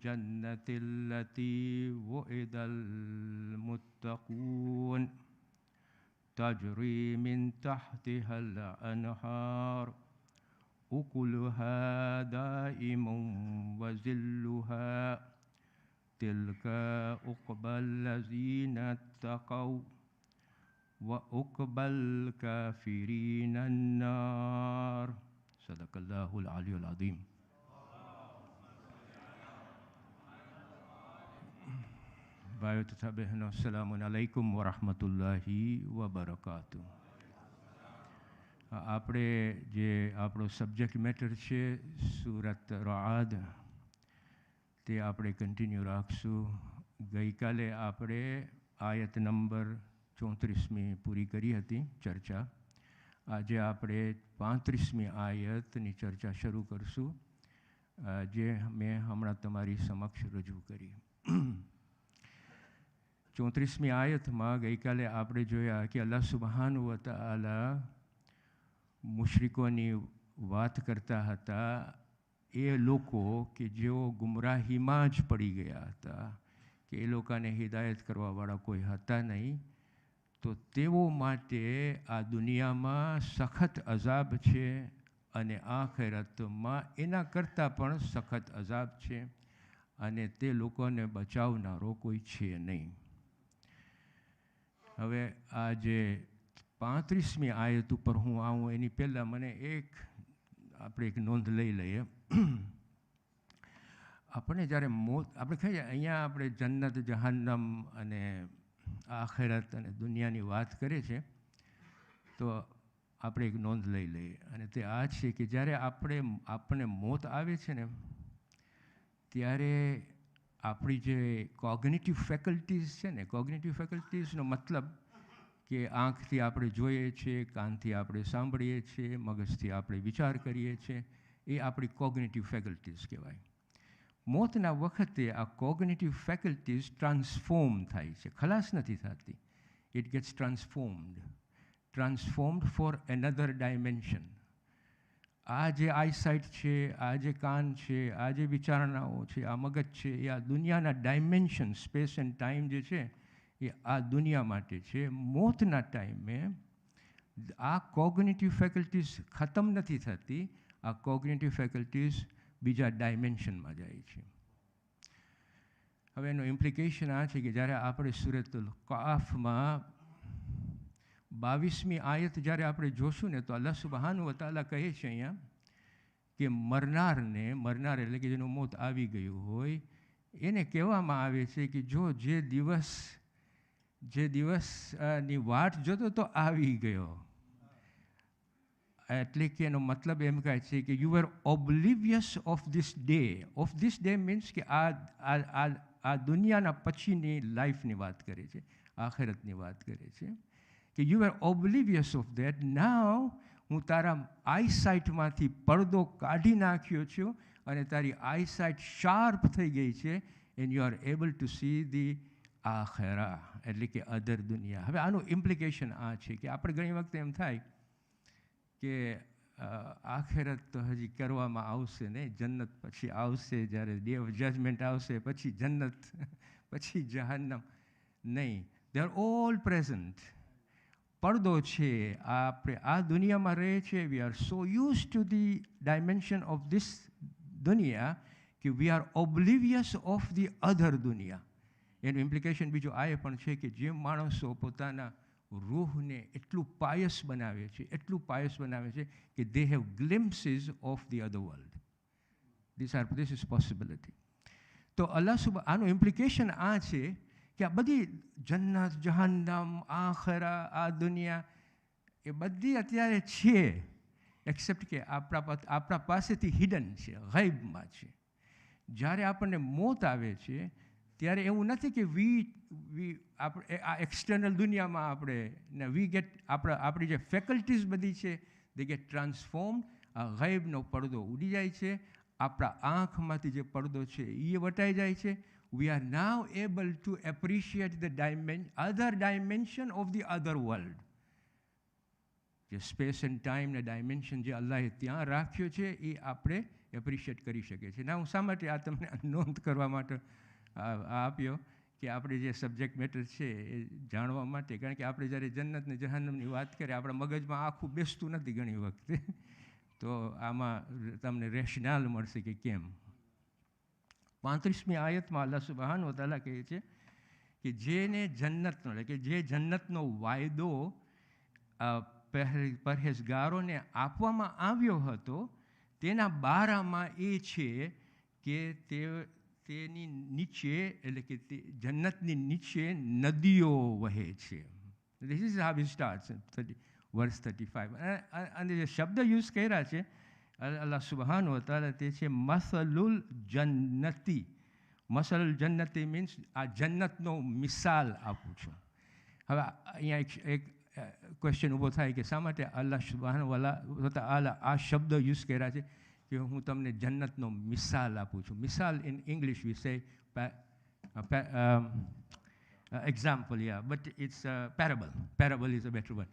الجنة التي وعد المتقون تجري من تحتها الأنهار أكلها دائم وظلها تلك عقبى الذين اتقوا وعقبى الكافرين النار. صدق الله العلي العظيم. ભાઈઓ તથા બહેનો, અસ્સલામુ અલૈકુમ વરહમતુલ્લાહી વબરકાતુ. આપણે જે આપણો સબ્જેક્ટ મેટર છે સૂરત રાદ, તે આપણે કન્ટિન્યુ રાખશું. ગઈકાલે આપણે આયત નંબર 34મી પૂરી કરી હતી ચર્ચા. આજે આપણે 35મી આયતની ચર્ચા શરૂ કરશું, જે મેં હમણાં તમારી સમક્ષ રજૂ કરી. 34મી આયતમાં ગઈકાલે આપણે જોયા કે અલ્લાહ સુબહાનહુ વ તઆલા મુશ્રિકોની વાત કરતા હતા, એ લોકો કે જેઓ ગુમરાહીમાં જ પડી ગયા હતા, કે એ લોકોને હિદાયત કરવાવાળા કોઈ હતા નહીં. તો તેઓ માટે આ દુનિયામાં સખત અઝાબ છે અને આખિરતમાં એના કરતાં પણ સખત અઝાબ છે, અને તે લોકોને બચાવનારો કોઈ છે નહીં. હવે આ જે 35મી આયત ઉપર હું આવું એની પહેલાં મને આપણે એક નોંધ લઈ લઈએ. આપણે જ્યારે મોત, આપણે કહીએ અહીંયા આપણે જન્નત, જહન્નમ અને આખિરત અને દુનિયાની વાત કરીએ છીએ, તો આપણે એક નોંધ લઈ લઈએ, અને તે આ છે કે જ્યારે આપણને મોત આવે છે ને, ત્યારે આપણી જે કોગ્નિટિવ ફેકલ્ટીઝ છે ને, કોગ્નિટિવ ફેકલ્ટીઝનો મતલબ કે આંખથી આપણે જોઈએ છીએ, કાનથી આપણે સાંભળીએ છીએ, મગજથી આપણે વિચાર કરીએ છીએ, એ આપણી કોગ્નિટિવ ફેકલ્ટીઝ કહેવાય. મોતના વખતે આ કોગ્નિટિવ ફેકલ્ટીઝ ટ્રાન્સફોર્મ થાય છે, ખલાસ નથી થતી. It gets transformed for another dimension. આ જે આઈસાઇટ છે, આ જે કાન છે, આ જે વિચારણાઓ છે, આ મગજ છે, એ આ દુનિયાના ડાયમેન્શન, સ્પેસ એન્ડ ટાઈમ જે છે એ આ દુનિયા માટે છે. મોતના ટાઈમે આ કોગ્નિટિવ ફેકલ્ટીઝ ખતમ નથી થતી, આ કોગ્નિટિવ ફેકલ્ટીઝ બીજા ડાયમેન્શનમાં જાય છે. હવે એનો ઇમ્પ્લિકેશન આ છે કે જ્યારે આપણે સૂરતુલ કાફમાં 22મી આયત જ્યારે આપણે જોશું ને, તો અલ્લાહ સુબહાનહુ વ તઆલા કહે છે અહીંયા કે મરનાર એટલે કે જેનું મોત આવી ગયું હોય, એને કહેવામાં આવે છે કે જો જે દિવસની વાટ જોતો તો આવી ગયો. એટલે કે એનો મતલબ એમ કહે છે કે you are oblivious of this day. Of this day means કે આ દુનિયાના પછીની લાઈફની વાત કરે છે, આખિરતની વાત કરે છે, કે you are oblivious of that. નાઉ હું તારા આઈસાઇટમાંથી પડદો કાઢી નાખ્યો છું અને તારી આઈસાઇટ શાર્પ થઈ ગઈ છે, and you are able to see the આખિરા, એટલે કે અધર દુનિયા. હવે આનું ઇમ્પ્લિકેશન આ છે કે આપણે ઘણી વખત એમ થાય કે આખિરત તો હજી કરવામાં આવશે ને, જન્નત પછી આવશે, જ્યારે ડે ઓફ જજમેન્ટ આવશે પછી જન્નત, પછી જહન્નમ. નહીં, દે આર ઓલ પ્રેઝન્ટ. પડદો છે, આપણે આ દુનિયામાં રહે છે, we are so use to the dimension of this દુનિયા કે we are oblivious of the other દુનિયા. એનું ઇમ્પ્લિકેશન બીજું આ પણ છે કે જે માણસો પોતાના રૂહને એટલું પાયસ બનાવે છે કે they have glimpses of the other world. This is possibility. તો આનું ઇમ્પ્લિકેશન આ છે કે આ બધી જન્નત, જહન્નમ, આખરા, આ દુનિયા એ બધી અત્યારે છે, એક્સેપ્ટ કે આપણા પાસેથી હિડન છે, ગૈબમાં છે. જ્યારે આપણને મોત આવે છે ત્યારે એવું નથી કે આપણે આ એક્સટર્નલ દુનિયામાં આપણે આપણી જે ફેકલ્ટીઝ બધી છે દે ગેટ ટ્રાન્સફોર્મ્ડ. આ ગૈબનો પડદો ઉડી જાય છે, આપણા આંખમાંથી જે પડદો છે એ વટાઈ જાય છે. We are now able to appreciate the other dimension of the other world. જે સ્પેસ એન્ડ ટાઈમના ડાયમેન્શન જે અલ્લાહે ત્યાં રાખ્યો છે એ આપણે એપ્રિશિએટ કરી શકે છે. ના, હું શા માટે આ તમને નોંધ કરવા માટે આપ્યો કે આપણે જે સબ્જેક્ટ મેટર છે એ જાણવા માટે. કારણ કે આપણે જ્યારે જન્નત ને જહન્નમની વાત કરીએ આપણા મગજમાં આખું બેસતું નથી ઘણી વખતે. તો આમાં તમને રેશનાલ મળશે કે કેમ. 35મી આયતમાં અલ્લાહ સુબ્હાનહુ વ તઆલા કહે છે કે જેને જન્નતનો એટલે કે જે જન્નતનો વાયદો પરહેઝગારોને આપવામાં આવ્યો હતો તેના બારામાં એ છે કે તેની નીચે એટલે કે જન્નતની નીચે નદીઓ વહે છે. This is how it starts, verse 35. અને જે શબ્દ યુઝ કર્યા છે અલ્લાહ સુબ્હાનહુ વ તઆલા તે છે મસલુલ જન્નતી. મસલુલ જન્નતી મીન્સ આ જન્નતનો મિસાલ આપું છું. હવે અહીંયા એક ક્વેશ્ચન ઊભો થાય કે શા માટે અલ્લાહ સુબ્હાનહુ વ તઆલા આ શબ્દ યુઝ કર્યા છે કે હું તમને જન્નતનો મિસાલ આપું છું. મિસાલ ઇન ઇંગ્લિશ વી સે example, yeah, but it's parable. Parable is a better word.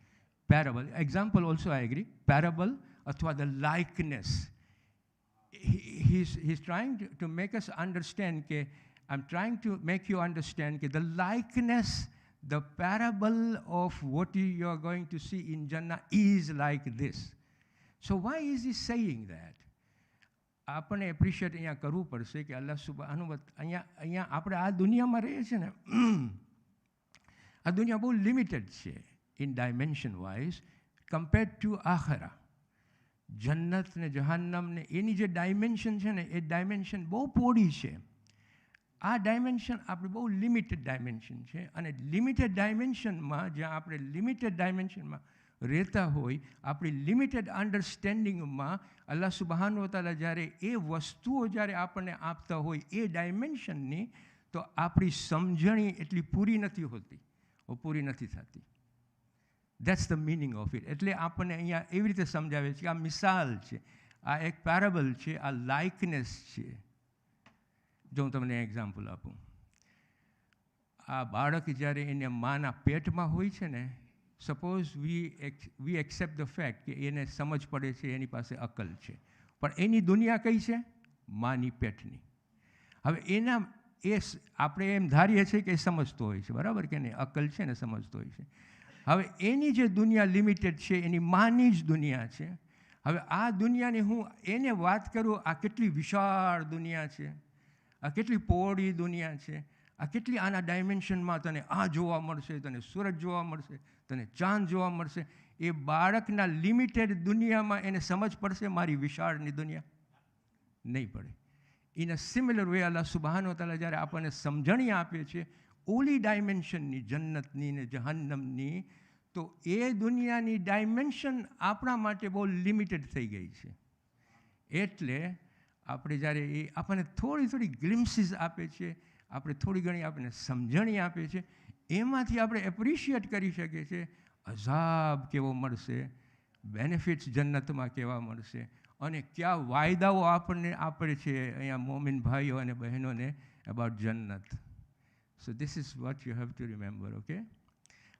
Parable. Example also I agree. Parable અથવા the likeness. He's trying to make us understand કે I'm trying to make you understand that the likeness, the parable of what you are going to see in Jannah is like this. So why is he saying that? આપણને appreciate અહીંયા કરવું પડશે કે અલ્લાહ સુબ્હાનહુ અહીંયા આપણે આ દુનિયામાં રહીએ છીએ ને આ દુનિયા બહુ લિમિટેડ છે in dimension wise compared to આખરા. જન્નત ને જહાન્નમ ને એની જે ડાયમેન્શન છે ને એ ડાયમેન્શન બહુ પોડી છે. આ ડાયમેન્શન આપણે બહુ લિમિટેડ ડાયમેન્શન છે અને લિમિટેડ ડાયમેન્શનમાં જ્યાં આપણે લિમિટેડ ડાયમેન્શનમાં રહેતા હોય આપણી લિમિટેડ અન્ડરસ્ટેન્ડિંગમાં અલ્લાહ સુબ્હાનહુ વ તઆલા જ્યારે એ વસ્તુઓ જ્યારે આપણને આપતા હોય એ ડાયમેન્શનની તો આપણી સમજણી એટલી પૂરી નથી હોતી, પૂરી નથી થતી. That's the meaning of it. એટલે આપણને અહીંયા એવી રીતે સમજાવે છે કે આ મિસાલ છે, આ એક પેરેબલ છે, આ લાઇકનેસ છે. જો હું તમને એક્ઝામ્પલ આપું, આ બાળક જ્યારે એને માના પેટમાં હોય છે ને, suppose we accept the fact કે એને સમજ પડે છે, એની પાસે અકલ છે, પણ એની દુનિયા કઈ છે? માની પેટની. હવે એના આપણે એમ ધારીએ છીએ કે એ સમજતો હોય છે, બરાબર કે નહીં? અકલ છે ને, સમજતો હોય છે. હવે એની જે દુનિયા લિમિટેડ છે એની માની જ દુનિયા છે. હવે આ દુનિયાની હું એને વાત કરું, આ કેટલી વિશાળ દુનિયા છે, આ કેટલી પહોળી દુનિયા છે, આ કેટલી આના ડાયમેન્શનમાં તને આ જોવા મળશે, તને સૂરજ જોવા મળશે, તને ચાંદ જોવા મળશે. એ બાળકના લિમિટેડ દુનિયામાં એને સમજ પડશે મારી વિશાળની દુનિયા? નહીં પડે. ઇન અ સિમિલર વે અલ્લાહ સુબ્હાનહુ વ તઆલા જ્યારે આપણને સમજણી આપે છે ઓલી ડાયમેન્શનની, જન્નતની ને જહન્નમની, તો એ દુનિયાની ડાયમેન્શન આપણા માટે બહુ લિમિટેડ થઈ ગઈ છે. એટલે આપણે જ્યારે એ આપણને થોડી ગ્લિમ્સીસ આપે છે, આપણે થોડી ઘણી આપણને સમજણી આપે છે, એમાંથી આપણે એપ્રિશિએટ કરી શકીએ છીએ અઝાબ કેવો મળશે, બેનિફિટ્સ જન્નતમાં કેવા મળશે અને કયા વાયદાઓ આપણને આપે છે અહીંયા મોમિન ભાઈઓ અને બહેનોને અબાઉટ જન્નત. So this is what you have to remember. Okay,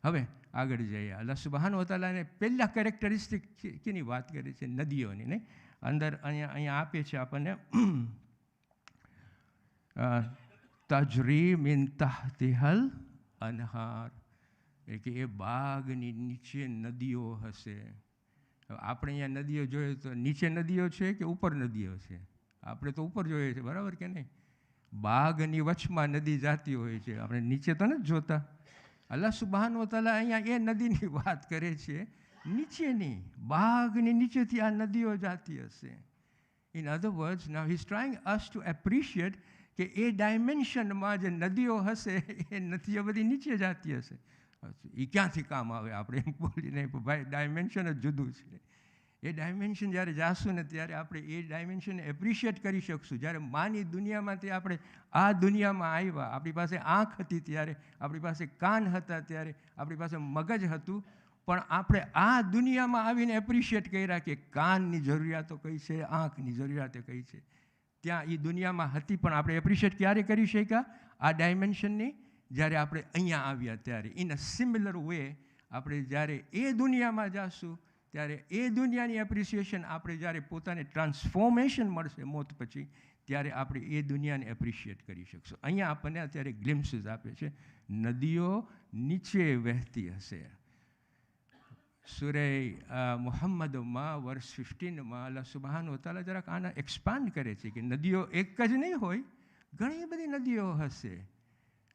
હવે આગળ જઈએ. અલ્લાહ સુબ્હાનહુ વ તઆલાને પહેલા કેરેક્ટરિસ્ટિક કેની વાત કરી છે? નદીઓની. નહીં, અંદર અહીંયા આપે છે આપણને તજરી મિન તહતિહલ અનહાર, એટલે કે એ બાગની નીચે નદીઓ હશે. આપણે અહીંયા નદીઓ જોઈએ તો નીચે નદીઓ છે કે ઉપર નદીઓ છે? આપણે તો ઉપર જોઈએ છે, બરાબર કે નહીં? બાગની વચમાં નદી જાતી હોય છે, આપણે નીચે તો નથી જોતા. અલ્લાહ સુબ્હાનહુ વ તઆલા અહીંયા એ નદીની વાત કરે છે, નીચેની, બાગની નીચેથી આ નદીઓ જાતી હશે. In other words, now he is trying us to appreciate કે એ ડાયમેન્શનમાં જે નદીઓ હશે એ નદીઓ બધી નીચે જાતી હશે. એ ક્યાંથી કામ આવે? આપણે એમ બોલીને ભાઈ ડાયમેન્શન જ જુદું છે. એ ડાયમેન્શન જ્યારે જાશું ને ત્યારે આપણે એ ડાયમેન્શનને એપ્રિશિએટ કરી શકશું. જ્યારે માની દુનિયામાંથી આપણે આ દુનિયામાં આવ્યા, આપણી પાસે આંખ હતી ત્યારે, આપણી પાસે કાન હતા ત્યારે, આપણી પાસે મગજ હતું, પણ આપણે આ દુનિયામાં આવીને એપ્રિશિએટ કર્યા કે કાનની જરૂરિયાતો કઈ છે, આંખની જરૂરિયાતો કઈ છે. ત્યાં એ દુનિયામાં હતી પણ આપણે એપ્રિશિએટ ક્યારે કરી શક્યા? આ ડાયમેન્શનની જ્યારે આપણે અહીંયા આવ્યા ત્યારે. ઇન અ સિમિલર વે આપણે જ્યારે એ દુનિયામાં જાશું ત્યારે એ દુનિયાની એપ્રિસિએશન આપણે જ્યારે પોતાને ટ્રાન્સફોર્મેશન મળશે મોત પછી, ત્યારે આપણે એ દુનિયાને એપ્રિશિએટ કરી શકશું. અહીંયા આપણને અત્યારે ગ્લિમ્સીસ આપે છે, નદીઓ નીચે વહેતી હશે. સૂરે મુહમ્મદમાં વર્સ 15માં અલ્લાહ સુબ્હાનહુ વ તઆલા જરાક આના એક્સપાન્ડ કરે છે કે નદીઓ એક જ નહીં હોય, ઘણી બધી નદીઓ હશે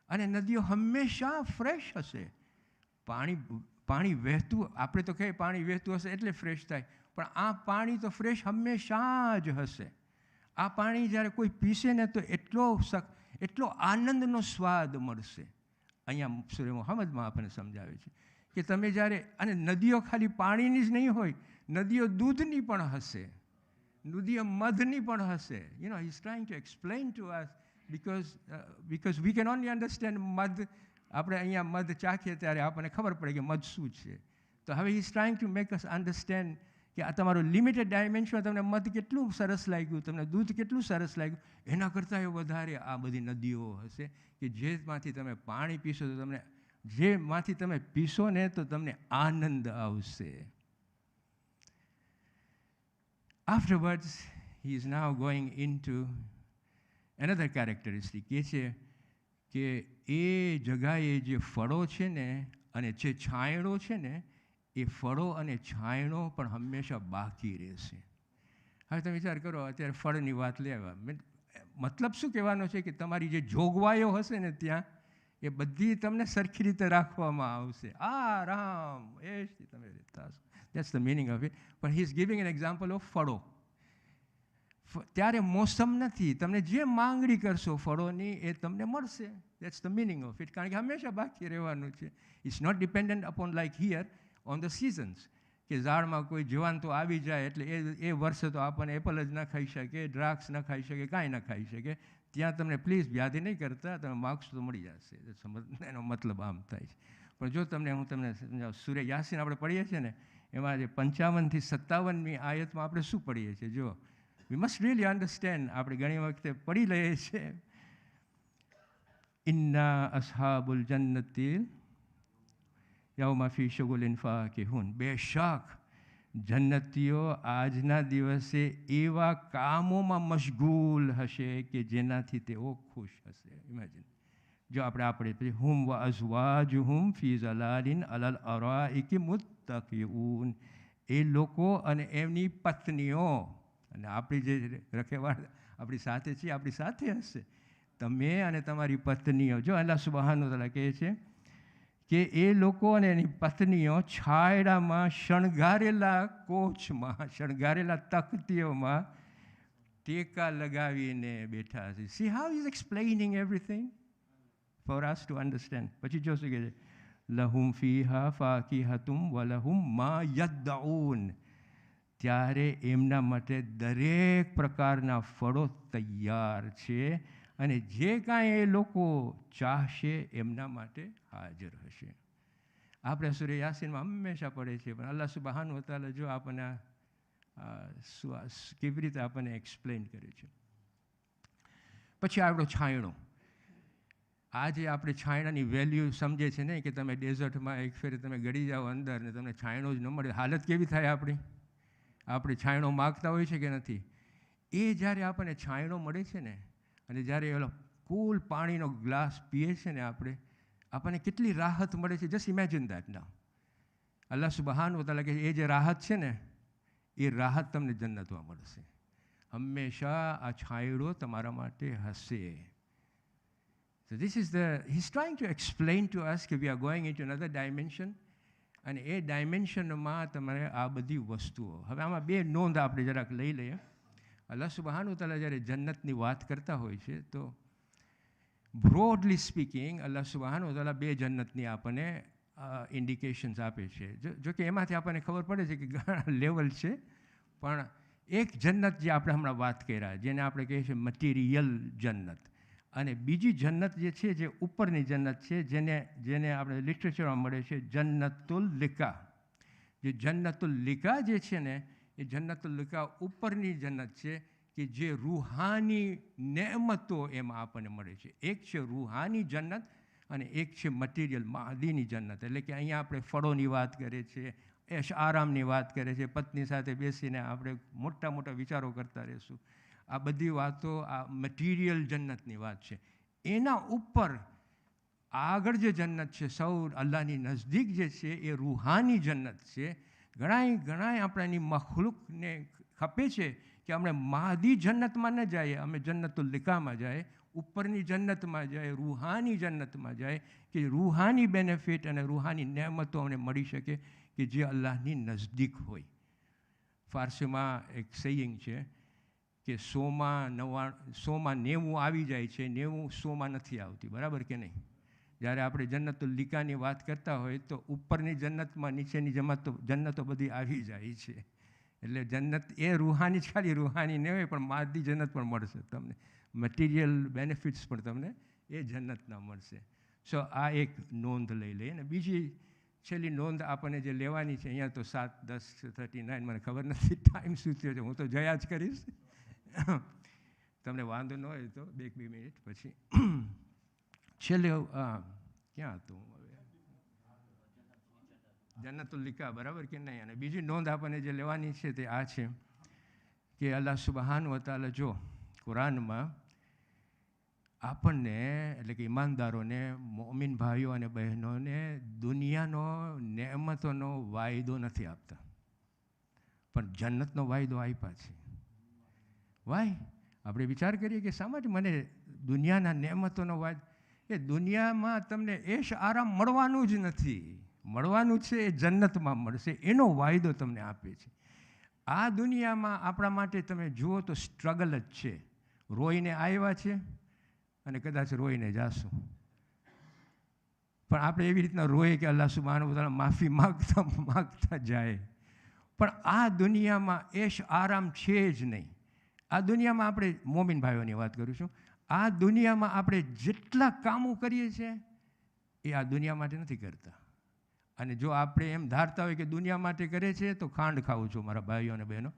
અને નદીઓ હંમેશા ફ્રેશ હશે. પાણી વહેતું, આપણે તો કહીએ પાણી વહેતું હશે એટલે ફ્રેશ થાય, પણ આ પાણી તો ફ્રેશ હંમેશા જ હશે. આ પાણી જ્યારે કોઈ પીશે ને તો એટલો આનંદનો સ્વાદ મળશે. અહીંયા સૂરે મુહમ્મદમાં આપણને સમજાવે છે કે તમે જ્યારે, અને નદીઓ ખાલી પાણીની જ નહીં હોય, નદીઓ દૂધની પણ હશે, નદીઓ મધની પણ હશે. You know, he is trying to explain two us because we can only understand મધ. આપણે અહીંયા મધ ચાખીએ ત્યારે આપણને ખબર પડે કે મધ શું છે. તો હવે he is trying to make us understand કે આ તમારું લિમિટેડ ડાયમેન્શનમાં તમને મધ કેટલું સરસ લાગ્યું, તમને દૂધ કેટલું સરસ લાગ્યું, એના કરતાં વધારે આ બધી નદીઓ હશે કે જેમાંથી તમે પાણી પીશો તો તમને, જેમાંથી તમે પીશો ને તો તમને આનંદ આવશે. Afterwards, he is now going into another characteristic. એ છે કે એ જગાએ જે ફળો છે ને અને જે છાંયડો છે ને, એ ફળો અને છાંયડો પણ હંમેશા બાકી રહેશે. હવે તમે વિચાર કરો, અત્યારે ફળની વાત લેવા, મતલબ શું કહેવાનો છે કે તમારી જે જોગવાઈઓ હશે ને ત્યાં, એ બધી તમને સરખી રીતે રાખવામાં આવશે. આરામ એશથી તમે રહેતા હશો. That's the meaning of it. પણ he is giving an example of ફળો. ત્યારે મોસમ નથી, તમને જે માંગણી કરશો ફળોની એ તમને મળશે. That's the meaning of it. કારણ કે હંમેશા બાકી રહેવાનું છે. It's not dependent upon like here on the seasons, કે ઝાડમાં કોઈ જીવાન તો આવી જાય એટલે એ વર્ષે તો આપણને એપલ જ ન ખાઈ શકે, દ્રાક્ષ ન ખાઈ શકે, કાંઈ ન ખાઈ શકે. ત્યાં તમને પ્લીઝ વ્યાધિ નહીં કરતા, તમે માગશો તો મળી જશે. એનો મતલબ આમ થાય છે. પણ જો હું તમને સમજાવું, સૂરે યાસીન આપણે પઢીએ છીએ ને, એમાં જે 55 થી 57મી આયતમાં આપણે શું પઢીએ છીએ, જો we must really understand. આપણે ઘણી વખતે પઢી લઈએ છીએ, ઇન્ના અસ્હાબુલ જન્નતિ યૌમા ફી શુગુલિન ફાકિહૂન. બેશક જન્નતીઓ આજના દિવસે એવા કામોમાં મશગુલ હશે કે જેનાથી તેઓ ખુશ હશે. ઇમેજિન, જો આપણે પછી હુમ વ અઝવાજુહુમ ફી ઝલાલિન અલલ અરાઇકી મુત્તકિઉન. એ લોકો અને એમની પત્નીઓ, અને આપણી જે રખેવાળ આપણી સાથે છે, આપણી સાથે હશે, તમે અને તમારી પત્નીઓ. જો અલ્લાહ સુબ્હાનહુ તઆલા કહે છે કે એ લોકો અને એની પત્નીઓ છાયડામાં, શણગારેલા કોચમાં, શણગારેલા તકતીઓમાં ટેકા લગાવીને બેઠા છે. See how is explaining everything for us to understand. પછી જો શું કહે છે, લહુમ ફીહા ફાકિહતુમ વલહુમ મા યદ્દઉન. ત્યારે એમના માટે દરેક પ્રકારના ફળો તૈયાર છે અને જે કાંઈ એ લોકો ચાહશે એમના માટે હાજર હશે. આપણે સૂરે યાસીનમાં હંમેશા પડે છે, પણ અલ્લાહ સુબ્હાનહુ વ તઆલા જો આપણને કેવી રીતે આપણને એક્સપ્લેન કરે છે. પછી આપણો છાંયડો. આજે આપણે છાંયડાની વેલ્યુ સમજે છે ને, કે તમે ડેઝર્ટમાં એક ફેરે તમે ગળી જાઓ અંદર ને તમને છાંયડો જ ન મળે, હાલત કેવી થાય આપણી. આપણે છાંયડો માગતા હોય છે કે નથી. એ જ્યારે આપણને છાંયડો મળે છે ને, અને જ્યારે ઓલો કુલ પાણીનો ગ્લાસ પીએ છે ને આપણને કેટલી રાહત મળે છે. જસ્ટ ઇમેજિન દેટ નાઉ. અલ્લાહ સુબ્હાનહુ વ તઆલા કે એ જે રાહત છે ને, એ રાહત તમને જન્નતમાં મળશે. હંમેશા આ છાંયડો તમારા માટે હશે. So this is he's trying to explain to us that we are going into another dimension. અને એ ડાયમેન્શનમાં તમારે આ બધી વસ્તુઓ. હવે આમાં બે નોંધ આપણે જરાક લઈ લઈએ. અલ્લાહ સુબ્હાનહુ તઆલા જ્યારે જન્નતની વાત કરતા હોય છે તો બ્રોડલી સ્પીકિંગ અલ્લાહ સુબ્હાનહુ તઆલા બે જન્નતની આપણને ઇન્ડિકેશન્સ આપે છે. જો કે એમાંથી આપણને ખબર પડે છે કે ઘણા લેવલ છે, પણ એક જન્નત જે આપણે હમણાં વાત કર્યા, જેને આપણે કહીએ છીએ મટીરિયલ જન્નત, અને બીજી જન્નત જે છે, જે ઉપરની જન્નત છે, જેને આપણે લિટરેચરમાં મળે છે જન્નતુલ લિકા. જે જન્નતુલ લિકા જે છે ને, એ જન્નતુલ લિકા ઉપરની જન્નત છે કે જે રૂહાની નેમતો એમાં આપણને મળે છે. એક છે રૂહાની જન્નત અને એક છે મટીરિયલ માદીની જન્નત. એટલે કે અહીંયા આપણે ફળોની વાત કરીએ છીએ, એશ આરામની વાત કરે છે, પત્ની સાથે બેસીને આપણે મોટા મોટા વિચારો કરતા રહીશું. આ બધી વાતો આ મટીરિયલ જન્નતની વાત છે. એના ઉપર આગળ જે જન્નત છે, સૌ અલ્લાહની નજદીક જે છે, એ રૂહાની જન્નત છે. ઘણાય આપણાની મખલુકને ખપે છે કે આપણે માદી જન્નતમાં ન જઈએ, અમે જન્નતુલ લિકામાં જાય, ઉપરની જન્નતમાં જાય, રૂહાની જન્નતમાં જાય, કે રૂહાની બેનિફિટ અને રૂહાની નેમતો અમને મળી શકે કે જે અલ્લાહની નજદીક હોય. ફારસીમાં એક સેઇંગ છે કે 100માં 90 આવી જાય છે, 90 100માં નથી આવતી, બરાબર કે નહીં? જ્યારે આપણે જન્નતુલ લિકાની વાત કરતા હોય તો ઉપરની જન્નતમાં નીચેની જન્નતો બધી આવી જાય છે. એટલે જન્નત એ રૂહાની જ, ખાલી રૂહાની નહીં હોય, પણ માદી જન્નત પણ મળશે તમને, મટીરિયલ બેનિફિટ્સ પણ તમને એ જન્નતના મળશે. સો આ એક નોંધ લઈ લઈએ. અને બીજી છેલ્લી નોંધ આપણને જે લેવાની છે, અહીંયા તો 7:10:39 મને ખબર નથી ટાઈમ શું થયો છે, હું તો જયા જ કરીશ. તમને વાંધો ન હોય તો 2 મિનિટ પછી છેલ્લે ક્યાં હતું હવે, જન્નતુલ લિકા, બરાબર કે નહીં? અને બીજી નોંધ આપણને જે લેવાની છે તે આ છે કે અલ્લાહ સુબહાન વ તઆલા જો કુરાનમાં આપણને, એટલે કે ઈમાનદારોને, મોમિન ભાઈઓ અને બહેનોને દુનિયાનો નેમતોનો વાયદો નથી આપતા, પણ જન્નતનો વાયદો આપ્યા છે. વાય આપણે વિચાર કરીએ કે શા માટે મને દુનિયાના નેમતોનો વાયદો? એ દુનિયામાં તમને એશ આરામ મળવાનું જ નથી, મળવાનું છે એ જન્નતમાં મળશે, એનો વાયદો તમને આપે છે. આ દુનિયામાં આપણા માટે તમે જુઓ તો સ્ટ્રગલ જ છે. રોઈને આવ્યા છે અને કદાચ રોઈને જાશું, પણ આપણે એવી રીતના રોઈએ કે અલ્લાહ સુબ્હાનહુ વ તઆલા માફી માગતા જાય. પણ આ દુનિયામાં એશ આરામ છે જ નહીં. આ દુનિયામાં આપણે, મોમિન ભાઈઓની વાત કરું છું, આ દુનિયામાં આપણે જેટલા કામો કરીએ છીએ એ આ દુનિયા માટે નથી કરતા. અને જો આપણે એમ ધારતા હોય કે દુનિયા માટે કરે છે તો ખાંડ ખાવું છું મારા ભાઈઓ અને બહેનો.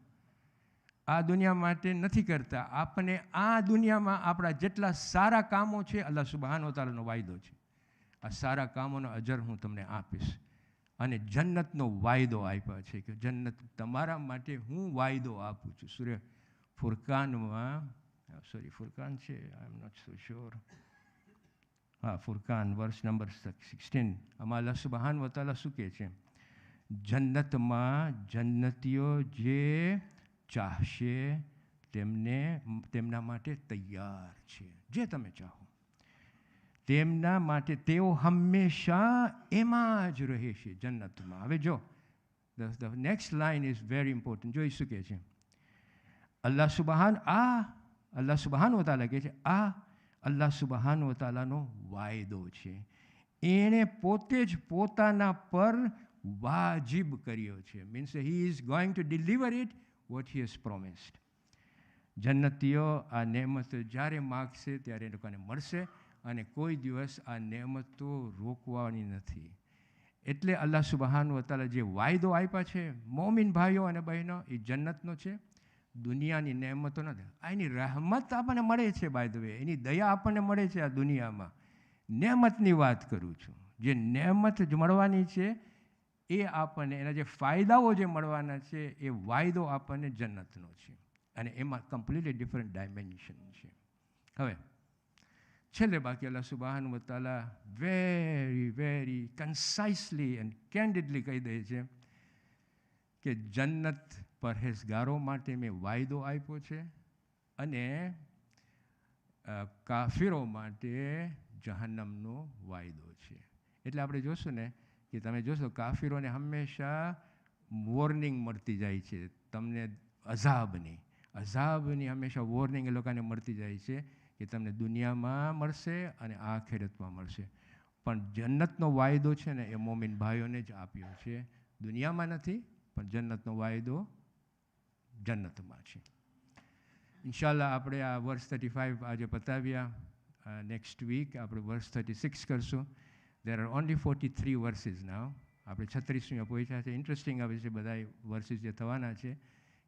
આ દુનિયા માટે નથી કરતા. આપણે આ દુનિયામાં આપણા જેટલા સારા કામો છે, અલ્લાહ સુબ્હાનહુ વ તઆલાનો વાયદો છે, આ સારા કામોનો અજર હું તમને આપીશ. અને જન્નતનો વાયદો આપ્યો છે કે જન્નત તમારા માટે હું વાયદો આપું છું. સૂર્ય ફુરકાનમાં, ફુરકાન છે, I am not so sure, ફુરકાન વર્સ નંબર 16, આમાં અલ્લાહ સુબ્હાનહુ વ તઆલા શું કહે છે? જન્નતમાં જન્નતીઓ જે ચાહશે તેમના માટે તૈયાર છે, જે તમે ચાહો તેમના માટે, તેઓ હંમેશા એમાં જ રહેશે જન્નતમાં. હવે જો the next line is very important. જોઈ શું કહે છે? અલ્લાહ સુબ્હાનહુ વ તઆલા કહે છે, આ અલ્લાહ સુબ્હાનહુ વ તઆલાનો વાયદો છે, એણે પોતે જ પોતાના પર વાજિબ કર્યો છે. Means he is going to deliver it what he has promised. જન્નતીઓ આ નેમતો જ્યારે માગશે ત્યારે એ લોકોને મળશે, અને કોઈ દિવસ આ નેમતો રોકવાની નથી. એટલે અલ્લાહ સુબ્હાનહુ વ તઆલા જે વાયદો આપ્યા છે મોમિન ભાઈઓ અને બહેનો, એ જન્નતનો છે, દુનિયાની નેમતો નથી. એની રહેમત આપણને મળે છે, બાય ધ વે, એની દયા આપણને મળે છે આ દુનિયામાં. નેમતની વાત કરું છું, જે નેમત જ મળવાની છે એ આપણને, એના જે ફાયદાઓ જે મળવાના છે એ વાયદો આપણને જન્નતનો છે, અને એમાં કમ્પ્લીટલી ડિફરન્ટ ડાયમેન્શન છે. હવે છેલ્લે બાકી અલ્લાહ સુબ્હાનહુ વ તઆલા વેરી વેરી કન્સાઇસલી એન્ડ કેન્ડિડલી કહી દે છે કે જન્નત પરહેઝગારો માટે મેં વાયદો આપ્યો છે, અને કાફિરો માટે જહન્નમનો વાયદો છે. એટલે આપણે જોશું ને કે તમે જોશો કાફિરોને હંમેશા વોર્નિંગ મળતી જાય છે, તમને અઝાબની હંમેશા વોર્નિંગ એ લોકોને મળતી જાય છે કે તમને દુનિયામાં મળશે અને આખિરતમાં મળશે. પણ જન્નતનો વાયદો છે ને એ મોમિન ભાઈઓને જ આપ્યો છે, દુનિયામાં નથી, પણ જન્નતનો વાયદો જન્નતમાં છે. ઇન્શાલ્લાહ આપણે આ વર્ષ 35 આજે પતાવ્યા. નેક્સ્ટ વીક આપણે વર્ષ 36 કરશું. There are only 43 verses now. આપણે 36 પહોંચ્યા છે. ઇન્ટરેસ્ટિંગ આવે છે બધા વર્સિસ જે થવાના છે,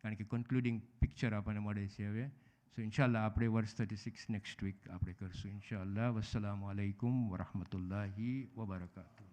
કારણ કે કન્ક્લુડિંગ પિક્ચર આપણને મળે છે હવે. સો ઇન્શાલ્લાહ આપણે વર્ષ 36 નેક્સ્ટ વીક આપણે કરશું ઇન્શાલ્લાહ. વસ્સલામુ અલૈકુમ વરહમતુલ્લાહિ વબરકાતુહ.